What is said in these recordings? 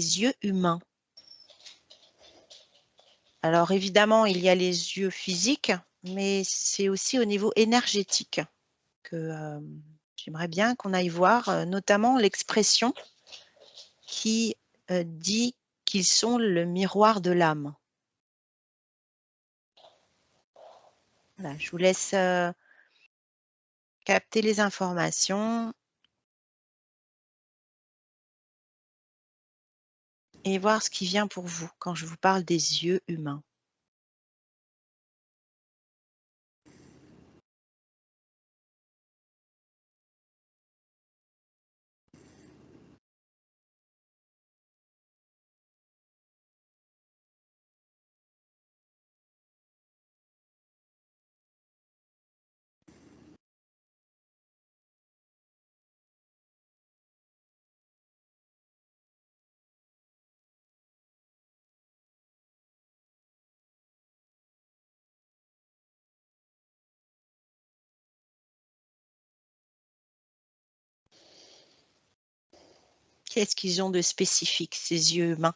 les yeux humains. Alors évidemment, il y a les yeux physiques, mais c'est aussi au niveau énergétique que j'aimerais bien qu'on aille voir, notamment l'expression qui dit qu'ils sont le miroir de l'âme. Voilà, je vous laisse capter les informations et voir ce qui vient pour vous quand je vous parle des yeux humains. Qu'est-ce qu'ils ont de spécifique, ces yeux humains?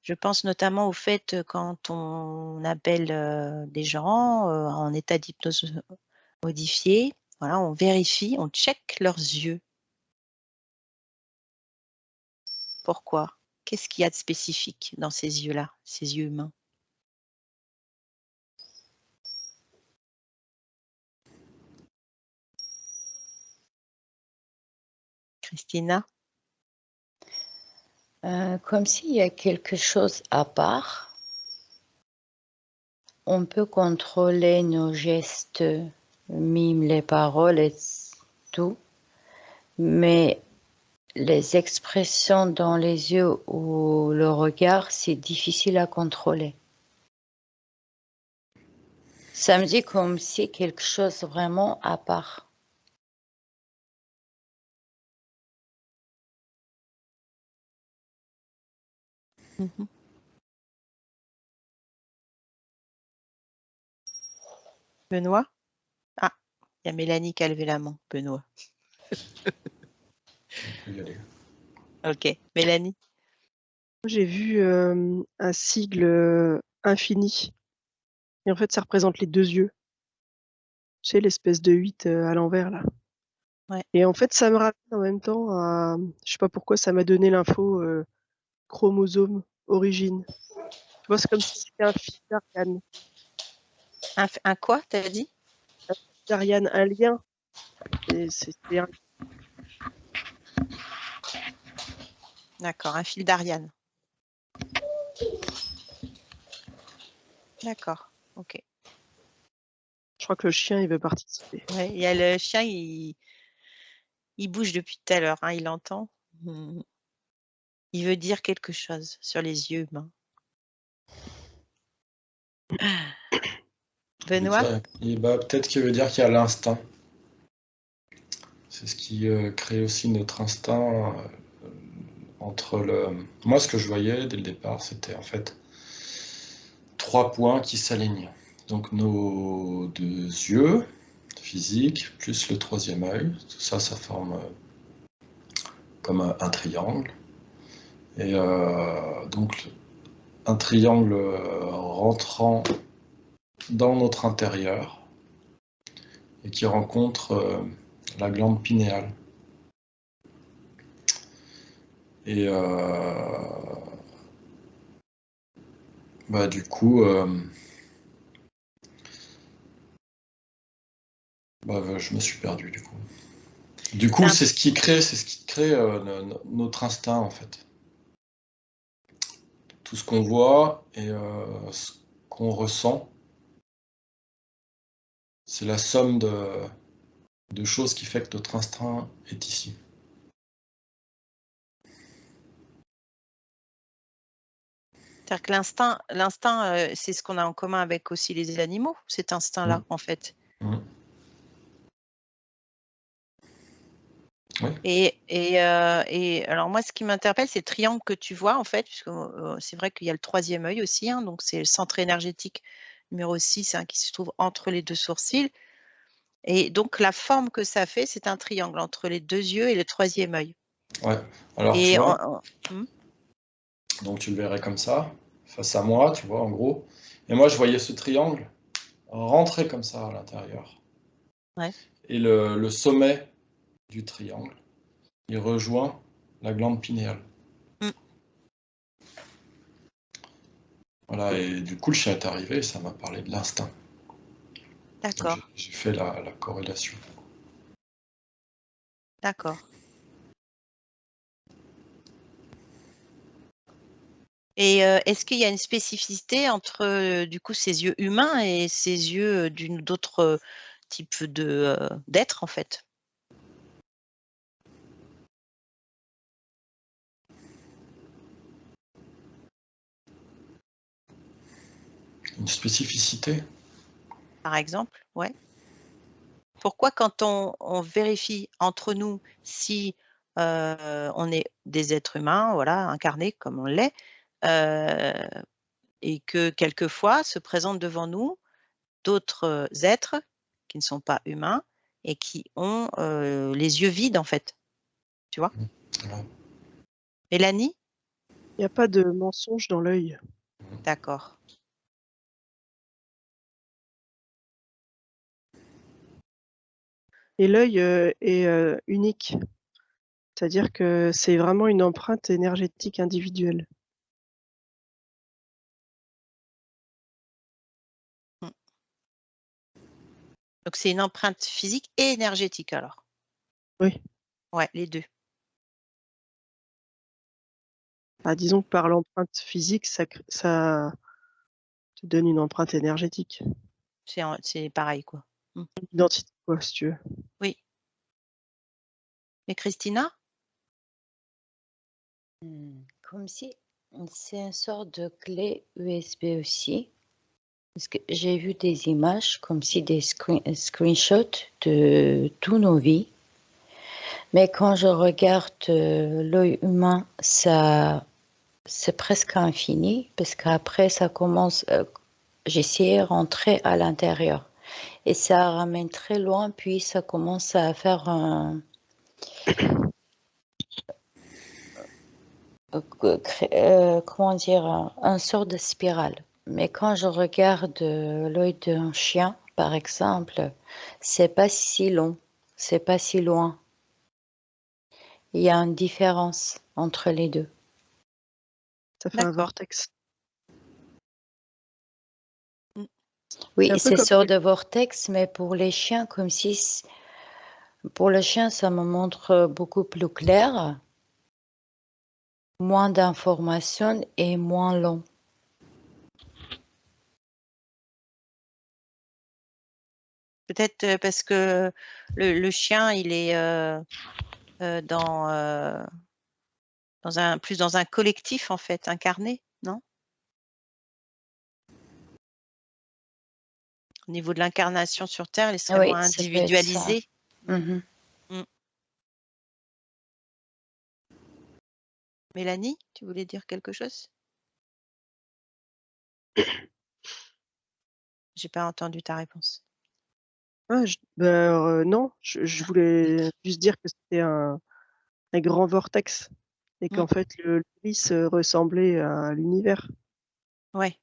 Je pense notamment au fait, quand on appelle des gens en état d'hypnose modifiée, voilà, on vérifie, on check leurs yeux. Pourquoi? Qu'est-ce qu'il y a de spécifique dans ces yeux-là, ces yeux humains? Christina? Comme s'il y a quelque chose à part. On peut contrôler nos gestes, mime les paroles et tout, mais les expressions dans les yeux ou le regard, c'est difficile à contrôler. Ça me dit comme si quelque chose vraiment à part. Mmh. Benoît? Ah, il y a Mélanie qui a levé la main. Benoît. On peut y aller. OK. Mélanie? J'ai vu, un sigle, infini et en fait, ça représente les 2 yeux. Tu sais, l'espèce de 8, à l'envers là. Ouais. Et en fait, ça me rappelle en même temps à je sais pas pourquoi ça m'a donné l'info, chromosome, origine. Tu vois, c'est comme si c'était un fil d'Ariane. Un quoi, tu as dit? Un fil d'Ariane, un lien et c'est un D'accord, un fil d'Ariane. D'accord, OK. je crois que le chien, il veut participer. Ouais, il y a le chien, il bouge depuis tout à l'heure, hein, il entend. Mmh. Il veut dire quelque chose sur les yeux humains. Benoît? Peut-être qu'il veut dire qu'il y a l'instinct. C'est ce qui crée aussi notre instinct entre le... Moi, ce que je voyais dès le départ, c'était en fait 3 points qui s'alignent. Donc nos 2 yeux physiques, plus le 3e œil, tout ça, ça forme comme un triangle. Et donc un triangle rentrant dans notre intérieur et qui rencontre la glande pinéale. Et du coup, je me suis perdu du coup. Du coup, c'est ce qui crée notre instinct en fait. Tout ce qu'on voit et ce qu'on ressent, c'est la somme de choses qui fait que notre instinct est ici. C'est-à-dire que l'instinct, c'est ce qu'on a en commun avec aussi les animaux, cet instinct-là, en fait. Mmh. Oui. Et alors moi, ce qui m'interpelle, c'est le triangle que tu vois, en fait, puisque c'est vrai qu'il y a le 3e œil aussi, hein, donc c'est le centre énergétique numéro 6, hein, qui se trouve entre les 2 sourcils. Et donc la forme que ça fait, c'est un triangle entre les 2 yeux et le 3e œil. Ouais. Alors, tu Et vois, Hmm. donc tu le verrais comme ça, face à moi, tu vois, en gros. Et moi, je voyais ce triangle rentrer comme ça à l'intérieur. Ouais. Et le sommet du triangle, il rejoint la glande pinéale. Mm. Voilà, et du coup, le chien est arrivé et ça m'a parlé de l'instinct. Donc, D'accord, j'ai fait la corrélation. d'accord. Et est-ce qu'il y a une spécificité entre du coup ces yeux humains et ces yeux d'autres types d'êtres en fait? Une spécificité? Par exemple, ouais. Pourquoi quand on vérifie entre nous si on est des êtres humains, voilà, incarnés comme on l'est, et que quelquefois se présentent devant nous d'autres êtres qui ne sont pas humains et qui ont les yeux vides en fait, tu vois? Ouais. Mélanie? Il n'y a pas de mensonge dans l'œil. D'accord. Et l'œil est unique. C'est-à-dire que c'est vraiment une empreinte énergétique individuelle. Mmh. Donc c'est une empreinte physique et énergétique alors? Oui. Ouais, les 2. Bah, disons que par l'empreinte physique, ça te donne une empreinte énergétique. C'est pareil quoi. Mmh. Une identité, quoi, si tu veux. Oui. Et Christina? Comme si c'est une sorte de clé USB aussi. Parce que j'ai vu des images comme si des screenshots de tous nos vies. Mais quand je regarde l'œil humain, c'est presque infini parce qu'après ça commence. J'essayais de rentrer à l'intérieur et ça ramène très loin, puis ça commence à faire comment dire, un sort de spirale. Mais quand je regarde l'œil d'un chien, par exemple, c'est pas si long, c'est pas si loin. Il y a une différence entre les deux. Ça fait un D'accord. vortex. Mmh. Oui, C'est un peu c'est comme sort de vortex, mais pour les chiens, comme si pour le chien, ça me montre beaucoup plus clair, moins d'informations et moins long. Peut-être parce que le chien, il est plus dans un collectif en fait, incarné, non? Au niveau de l'incarnation sur Terre, il serait Oui, moins ça peut être ça. individualisé. Mmh. Mhm. Mmh. Mélanie, tu voulais dire quelque chose? J'ai pas entendu ta réponse. Ah, non, je voulais juste dire que c'était un grand vortex et Mmh. qu'en fait le l'iris ressemblait à l'univers. Ouais.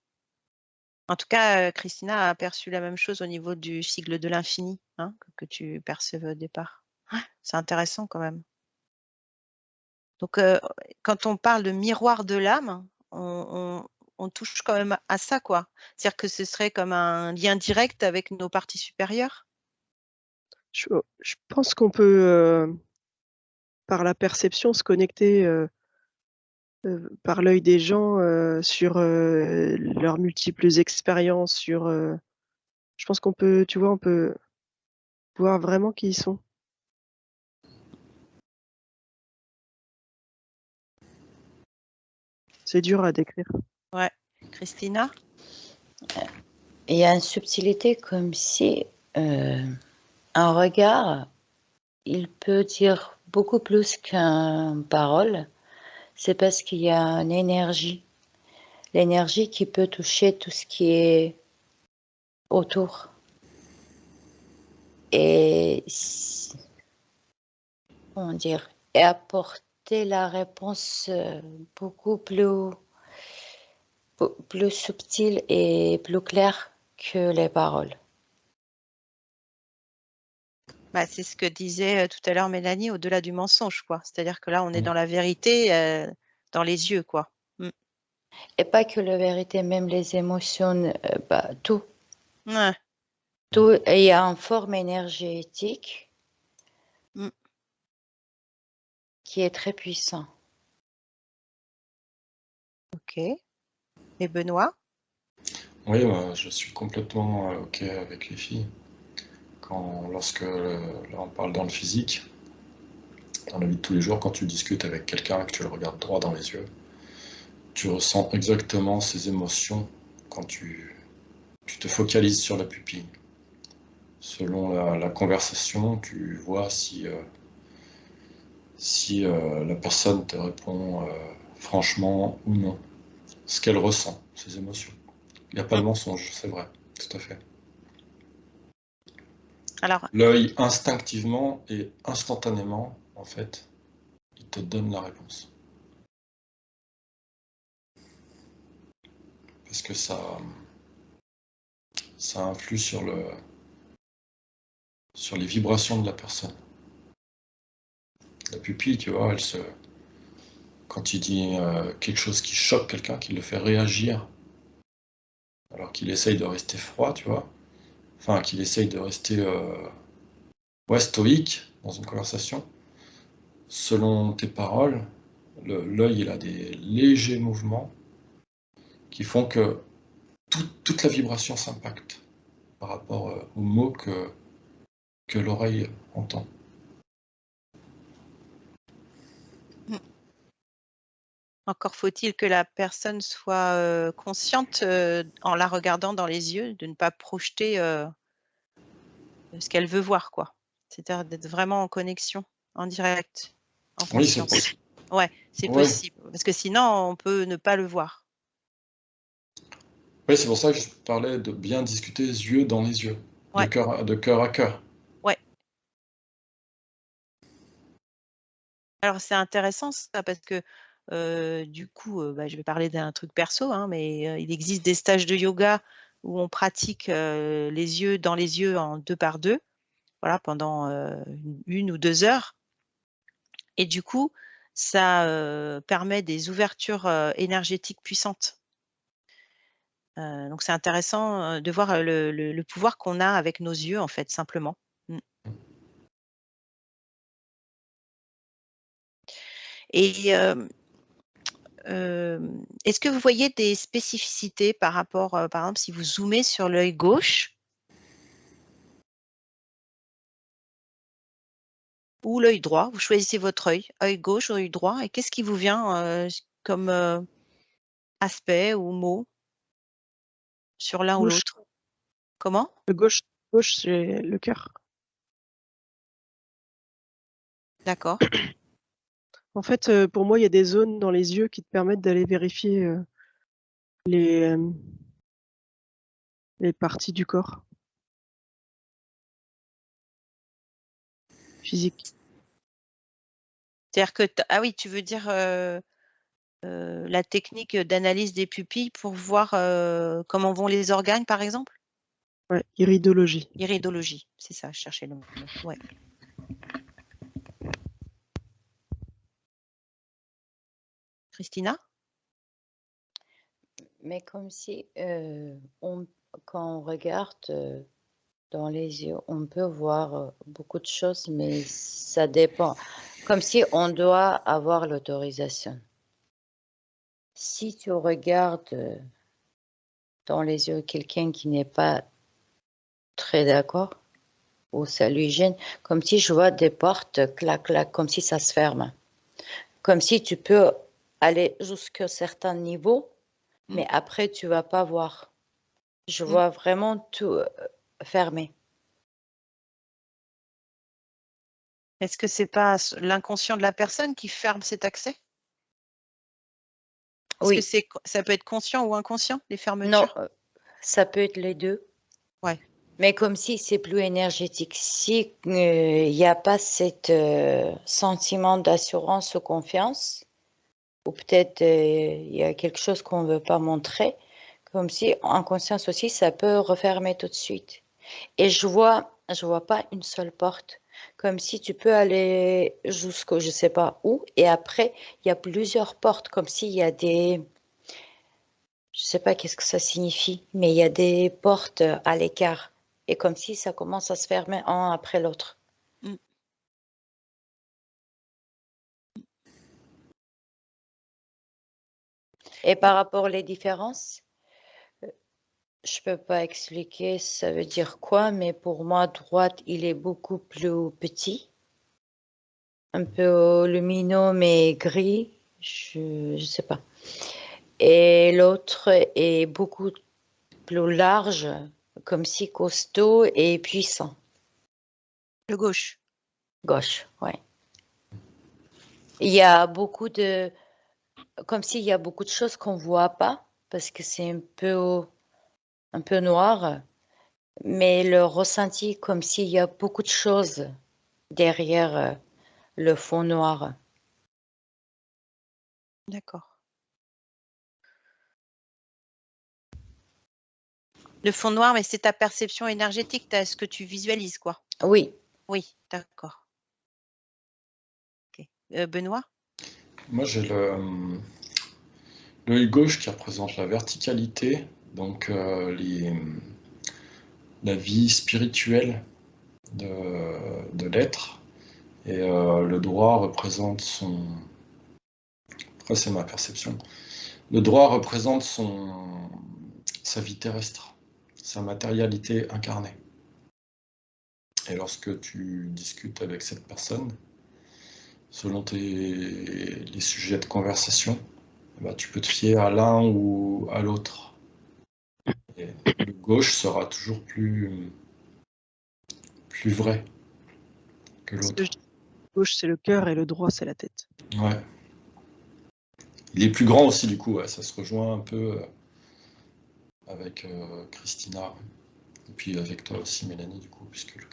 En tout cas, Christina a perçu la même chose au niveau du sigle de l'infini, hein, que tu percevais au départ. Ouais, c'est intéressant quand même. Donc, quand on parle de miroir de l'âme, on touche quand même à ça, quoi. C'est-à-dire que ce serait comme un lien direct avec nos parties supérieures? Je pense qu'on peut, par la perception, se connecter, par l'œil des gens, sur, leurs multiples expériences, sur, je pense qu'on peut, tu vois, on peut voir vraiment qui ils sont. C'est dur à décrire. Ouais. Christina? Il y a une subtilité comme si un regard, il peut dire beaucoup plus qu'une parole. C'est parce qu'il y a une énergie. L'énergie qui peut toucher tout ce qui est autour. Et comment dire, et apporter apporter la réponse beaucoup plus subtile et plus claire que les paroles. Bah, c'est ce que disait tout à l'heure Mélanie, au-delà du mensonge, quoi. C'est-à-dire que là, on est Mm. dans la vérité, dans les yeux, quoi. Et pas que la vérité, même les émotions, tout. Ouais. Tout, il y a une forme énergétique Mm. qui est très puissant. Ok. Et Benoît? Oui, je suis complètement OK avec les filles. Lorsque là, on parle dans le physique, dans la vie de tous les jours, quand tu discutes avec quelqu'un, que tu le regardes droit dans les yeux, tu ressens exactement ces émotions quand tu te focalises sur la pupille. Selon la conversation, tu vois si la personne te répond franchement ou non, ce qu'elle ressent, ses émotions. Il n'y a pas Mm. de mensonge, c'est vrai, tout à fait. Alors, L'œil, instinctivement et instantanément, en fait, il te donne la réponse. Parce que ça influe sur les vibrations de la personne. La pupille, tu vois, quand il dit quelque chose qui choque quelqu'un, qui le fait réagir, alors qu'il essaye de rester froid, tu vois, enfin, qu'il essaye de rester stoïque dans une conversation, selon tes paroles, l'œil, il a des légers mouvements qui font que toute la vibration s'impacte par rapport aux mots que l'oreille entend. mm. Encore faut-il que la personne soit consciente en la regardant dans les yeux, de ne pas projeter ce qu'elle veut voir, quoi. C'est-à-dire d'être vraiment en connexion, en direct, en Oui, conscience. Ouais, c'est ouais. possible. Parce que sinon, on peut ne pas le voir. Oui, c'est pour ça que je parlais de bien discuter yeux dans les yeux, Ouais, de cœur à cœur. ouais. Alors c'est intéressant ça parce que du coup, je vais parler d'un truc perso, hein, mais il existe des stages de yoga où on pratique les yeux dans les yeux en 2 par 2, voilà, pendant 1 ou 2 heures. Et du coup, ça permet des ouvertures énergétiques puissantes. Donc c'est intéressant de voir le pouvoir qu'on a avec nos yeux, en fait, simplement. Mm. Et est-ce que vous voyez des spécificités par rapport, par exemple, si vous zoomez sur l'œil gauche ou l'œil droit, vous choisissez votre œil gauche ou œil droit, et qu'est-ce qui vous vient comme aspect ou mot sur l'un ou Gauche, l'autre? Comment? gauche, c'est le cœur. D'accord. En fait, pour moi, il y a des zones dans les yeux qui te permettent d'aller vérifier les, les parties du corps physique. C'est-à-dire que ah oui, tu veux dire la technique d'analyse des pupilles pour voir comment vont les organes, par exemple? Ouais, iridologie. Iridologie, c'est ça, je cherchais le mot. Ouais. Christina? Mais comme si, quand on regarde dans les yeux, on peut voir beaucoup de choses, mais ça dépend. Comme si on doit avoir l'autorisation. Si tu regardes dans les yeux quelqu'un qui n'est pas très d'accord, ou ça lui gêne, comme si je vois des portes clac clac, comme si ça se ferme. Comme si tu peux aller jusqu'à certains niveaux, Mmh. mais après tu vas pas voir. Je Mmh. vois vraiment tout fermé. Est-ce que c'est pas l'inconscient de la personne qui ferme cet accès? Est-ce que Oui, ça peut être conscient ou inconscient, les non, fermetures? ça peut être les deux. Ouais. Mais comme si c'est plus énergétique. Si il n'y a pas cet sentiment d'assurance ou confiance, ou peut-être il y a quelque chose qu'on ne veut pas montrer, comme si en conscience aussi, ça peut refermer tout de suite. Et je vois pas une seule porte. Comme si tu peux aller jusqu'au je sais pas où, et après, il y a plusieurs portes, comme s'il y a des, je sais pas qu'est-ce que ça signifie, mais il y a des portes à l'écart. Et comme si ça commence à se fermer un après l'autre. Mm. Et par rapport aux différences, je peux pas expliquer ça veut dire quoi, mais pour moi, droite, il est beaucoup plus petit, un peu lumineux mais gris, je sais pas. Et l'autre est beaucoup plus large, comme si costaud et puissant. Le gauche. Gauche, ouais. Il y a beaucoup de, comme s'il y a beaucoup de choses qu'on voit pas, parce que c'est un peu noir, mais le ressenti comme s'il y a beaucoup de choses derrière le fond noir. D'accord. Le fond noir, mais c'est ta perception énergétique, ce que tu visualises, quoi. Oui. Oui, d'accord. Ok. Benoît? Moi, j'ai l'œil gauche qui représente la verticalité, donc la vie spirituelle de l'être. Et le droit représente son... Après, c'est ma perception. Le droit représente sa vie terrestre, sa matérialité incarnée. Et lorsque tu discutes avec cette personne, selon les sujets de conversation, bah, tu peux te fier à l'un ou à l'autre. Et le gauche sera toujours plus vrai que Ce que l'autre. je dis, gauche, c'est le cœur et le droit, c'est la tête. Ouais. Il est plus grand aussi, du coup, ouais, ça se rejoint un peu avec Christina. Et puis avec toi aussi, Mélanie, du coup, puisque le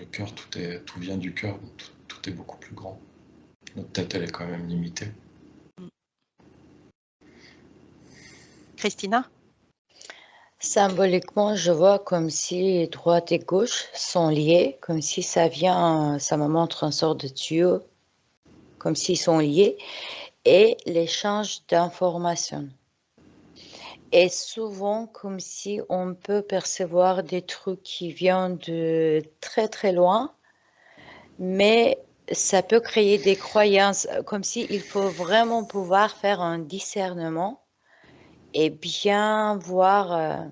cœur, tout vient du cœur, donc tout est beaucoup plus grand. Notre tête, elle est quand même limitée. Christina? Symboliquement, je vois comme si droite et gauche sont liés, comme si ça me montre une sorte de tuyau, comme s'ils sont liés, et l'échange d'informations. Et souvent, comme si on peut percevoir des trucs qui viennent de très très loin, mais ça peut créer des croyances, comme si il faut vraiment pouvoir faire un discernement et bien voir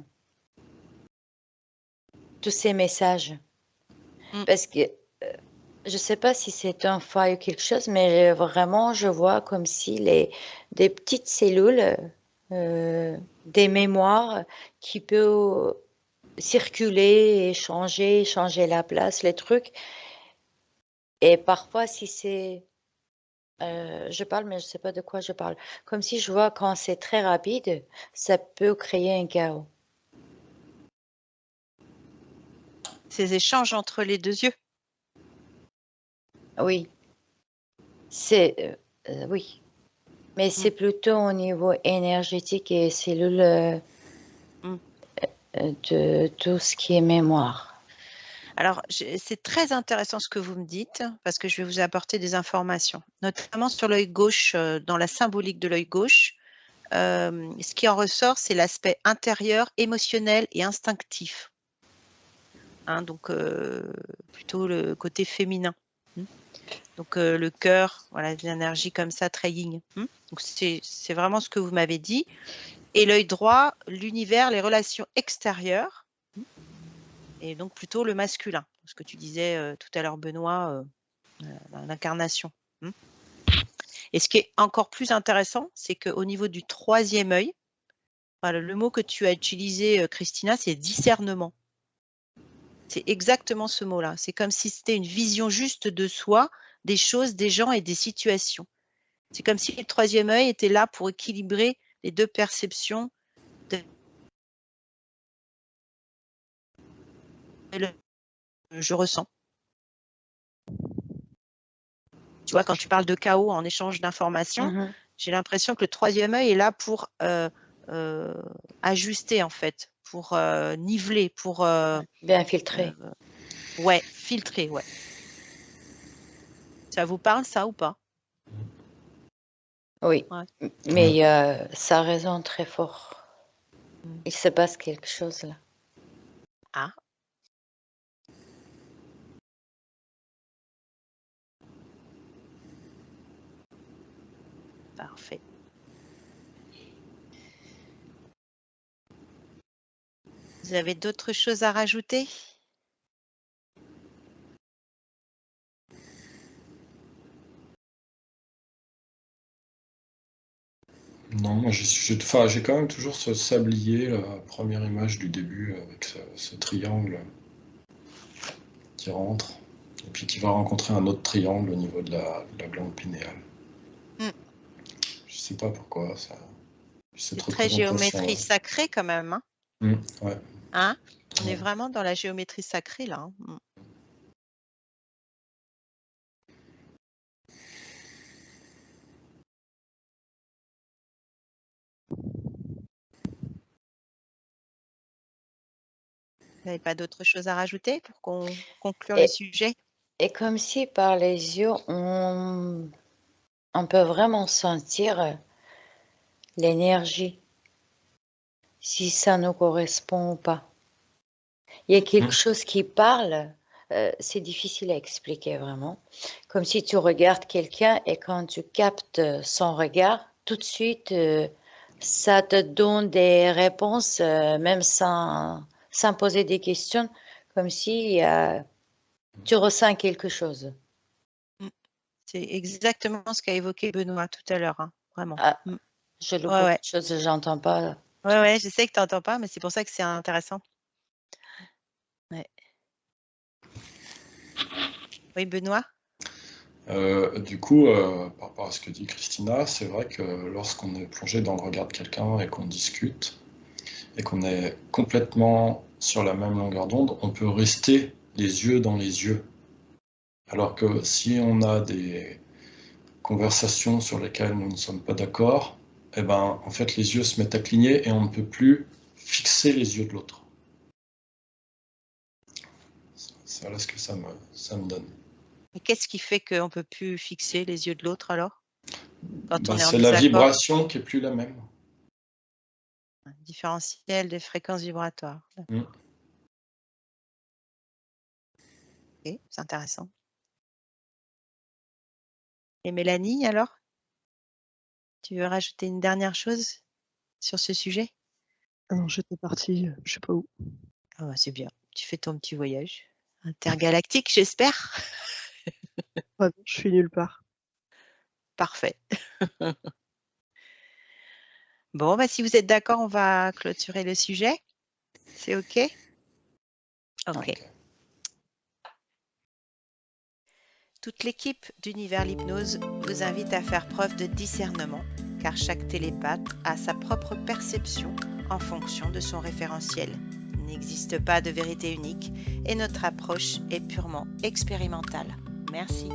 tous ces messages. Mm. Parce que je ne sais pas si c'est un faille ou quelque chose, mais vraiment, je vois comme si des petites cellules, des mémoires qui peuvent circuler et changer la place, les trucs. Et parfois, si c'est... je parle, mais je ne sais pas de quoi je parle. Comme si je vois quand c'est très rapide, ça peut créer un chaos. Ces échanges entre les deux yeux. Oui, c'est... oui. Mais c'est plutôt au niveau énergétique et cellules de tout ce qui est mémoire. Alors, c'est très intéressant ce que vous me dites, parce que je vais vous apporter des informations, notamment sur l'œil gauche, dans la symbolique de l'œil gauche. Ce qui en ressort, c'est l'aspect intérieur, émotionnel et instinctif. Hein, donc, plutôt le côté féminin. Donc, le cœur, voilà, des énergies comme ça, très yin. Donc, c'est vraiment ce que vous m'avez dit. Et l'œil droit, l'univers, les relations extérieures, et donc plutôt le masculin. Ce que tu disais tout à l'heure, Benoît, l'incarnation. Et ce qui est encore plus intéressant, c'est qu'au niveau du troisième œil, voilà, le mot que tu as utilisé, Christina, c'est discernement. C'est exactement ce mot-là. C'est comme si c'était une vision juste de soi, des choses, des gens et des situations. C'est comme si le troisième œil était là pour équilibrer les deux perceptions je ressens. Tu vois, quand tu parles de chaos en échange d'informations, Mhm. j'ai l'impression que le troisième œil est là pour ajuster, en fait, pour niveler, pour Bien filtré. ouais, filtrer, ouais. Ça vous parle, ça, ou pas? Oui. Ouais. Mais ça résonne très fort. Il se passe quelque chose là. Ah. Parfait. Vous avez d'autres choses à rajouter? Non, moi j'ai quand même toujours ce sablier, la première image du début, avec ce triangle qui rentre, et puis qui va rencontrer un autre triangle au niveau de la glande pinéale. Je sais pas pourquoi, ça, cette C'est très représentation. géométrie sacrée quand même, hein? Ouais. Hein? On est Ouais. vraiment dans la géométrie sacrée là. Hein. Vous n'avez pas d'autre chose à rajouter pour conclure le sujet? Et comme si par les yeux, on peut vraiment sentir l'énergie, si ça nous correspond ou pas. Il y a quelque chose qui parle, c'est difficile à expliquer vraiment. Comme si tu regardes quelqu'un et quand tu captes son regard, tout de suite, ça te donne des réponses, même sans poser des questions, comme si tu ressens quelque chose. C'est exactement ce qu'a évoqué Benoît tout à l'heure, hein, vraiment. Ah, je loupe Ouais, beaucoup ouais. de choses, j'entends pas. Ouais, ouais, je sais que tu n'entends pas, mais c'est pour ça que c'est intéressant. Ouais. Oui, Benoît? Du coup, par rapport à ce que dit Christina, c'est vrai que lorsqu'on est plongé dans le regard de quelqu'un et qu'on discute, et qu'on est complètement sur la même longueur d'onde, on peut rester les yeux dans les yeux. Alors que si on a des conversations sur lesquelles nous ne sommes pas d'accord, eh ben, en fait, les yeux se mettent à cligner et on ne peut plus fixer les yeux de l'autre. C'est voilà ce que ça me donne. Et qu'est-ce qui fait qu'on ne peut plus fixer les yeux de l'autre alors? Quand on est en C'est la désaccord? vibration qui est plus la même. Un différentiel des fréquences vibratoires. Mm. Ok, c'est intéressant. Et Mélanie, alors? Tu veux rajouter une dernière chose sur ce sujet? Ah non, j'étais partie, je sais pas où. Ah bah, c'est bien, tu fais ton petit voyage intergalactique, j'espère? Ah non, je suis nulle part. Parfait. Bon, bah, si vous êtes d'accord, on va clôturer le sujet. C'est OK? OK. Ok. Toute l'équipe d'Univers l'Hypnose vous invite à faire preuve de discernement, car chaque télépathe a sa propre perception en fonction de son référentiel. Il n'existe pas de vérité unique et notre approche est purement expérimentale. Merci.